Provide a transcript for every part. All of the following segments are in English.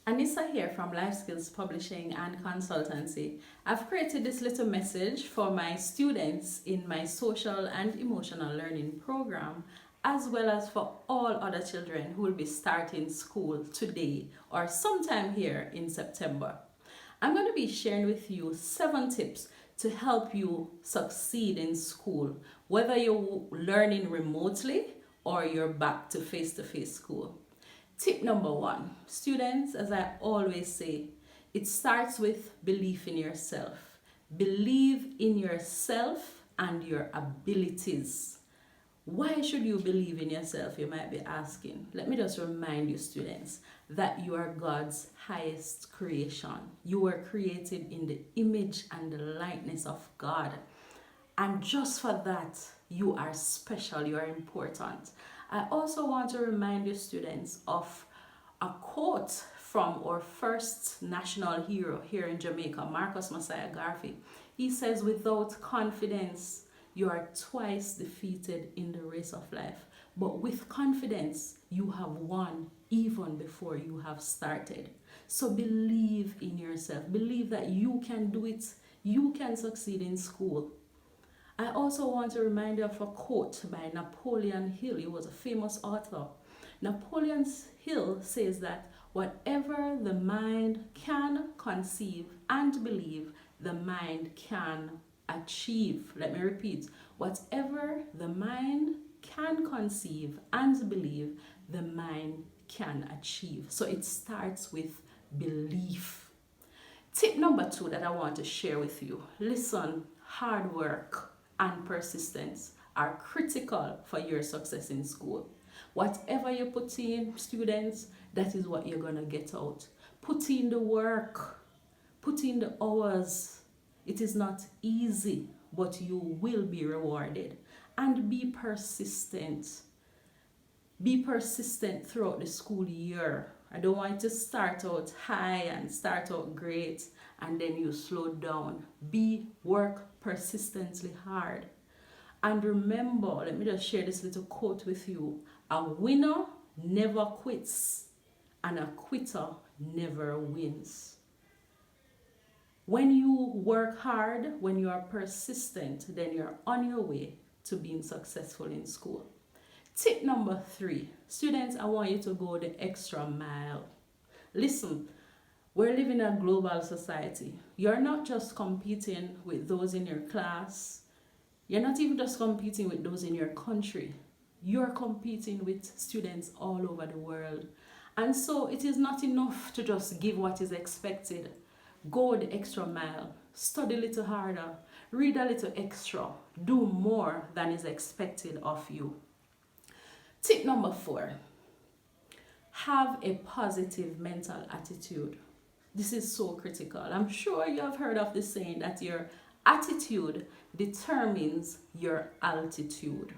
Anissa here from Life Skills Publishing and Consultancy. I've created this little message for my students in my social and emotional learning program, as well as for all other children who will be starting school today or sometime here in September. I'm going to be sharing with you 7 tips to help you succeed in school, whether you're learning remotely or you're back to face-to-face school. Tip number 1, students, as I always say, it starts with belief in yourself. Believe in yourself and your abilities. Why should you believe in yourself, you might be asking. Let me just remind you, students, that you are God's highest creation. You were created in the image and the likeness of God. And just for that, you are special, you are important. I also want to remind you, students, of a quote from our first national hero here in Jamaica, Marcus Messiah Garvey. He says, "Without confidence, you are twice defeated in the race of life. But with confidence, you have won even before you have started." So believe in yourself. Believe that you can do it. You can succeed in school. I also want to remind you of a quote by Napoleon Hill. He was a famous author. Napoleon Hill says that whatever the mind can conceive and believe, the mind can achieve. Let me repeat. Whatever the mind can conceive and believe, the mind can achieve. So it starts with belief. Tip number 2 that I want to share with you. Listen, hard work and persistence are critical for your success in school. Whatever you put in, students, that is what you're going to get out. Put in the work. Put in the hours. It is not easy, but you will be rewarded. And be persistent. Be persistent throughout the school year. I don't want you to start out high and start out great and then you slow down. Work persistently hard. And remember, let me just share this little quote with you. A winner never quits and a quitter never wins. When you work hard, when you are persistent, then you're on your way to being successful in school. Tip number 3, students, I want you to go the extra mile. Listen, we're living in a global society. You're not just competing with those in your class. You're not even just competing with those in your country. You're competing with students all over the world. And so it is not enough to just give what is expected. Go the extra mile. Study a little harder. Read a little extra. Do more than is expected of you. Tip number 4, have a positive mental attitude. This is so critical. I'm sure you have heard of the saying that your attitude determines your altitude.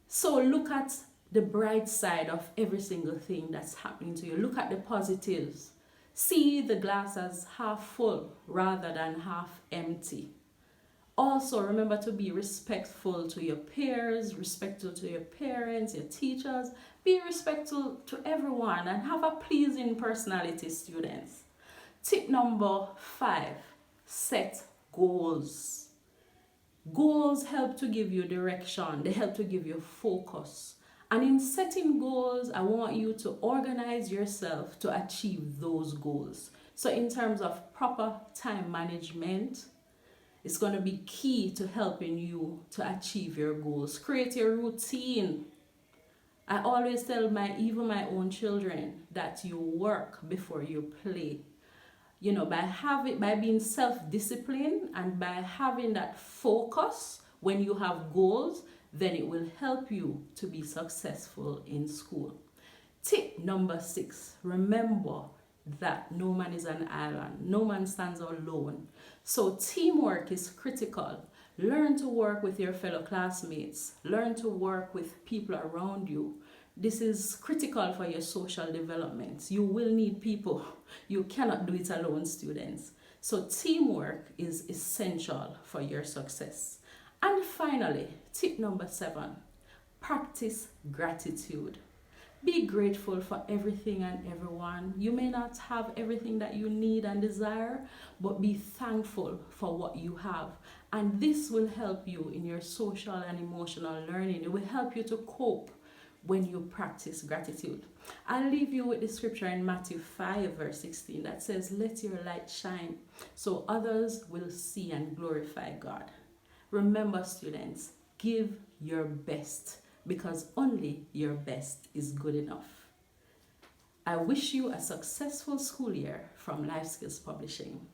So look at the bright side of every single thing that's happening to you. Look at the positives. See the glass as half full rather than half empty. Also, remember to be respectful to your peers, respectful to your parents, your teachers. Be respectful to everyone and have a pleasing personality, students. Tip number 5, set goals. Goals help to give you direction. They help to give you focus. And in setting goals, I want you to organize yourself to achieve those goals. So in terms of proper time management, it's going to be key to helping you to achieve your goals. Create your routine. I always tell even my own children that you work before you play. You know, by being self-disciplined and by having that focus when you have goals, then it will help you to be successful in school. Tip number 6, remember that no man is an island. No man stands alone. So teamwork is critical. Learn to work with your fellow classmates. Learn to work with people around you. This is critical for your social development. You will need people. You cannot do it alone, students. So teamwork is essential for your success. And finally, tip number 7, practice gratitude. Be grateful for everything and everyone. You may not have everything that you need and desire, but be thankful for what you have. And this will help you in your social and emotional learning. It will help you to cope when you practice gratitude. I'll leave you with the scripture in Matthew 5, verse 16 that says, "Let your light shine so others will see and glorify God." Remember, students, give your best because only your best is good enough. I wish you a successful school year from Life Skills Publishing.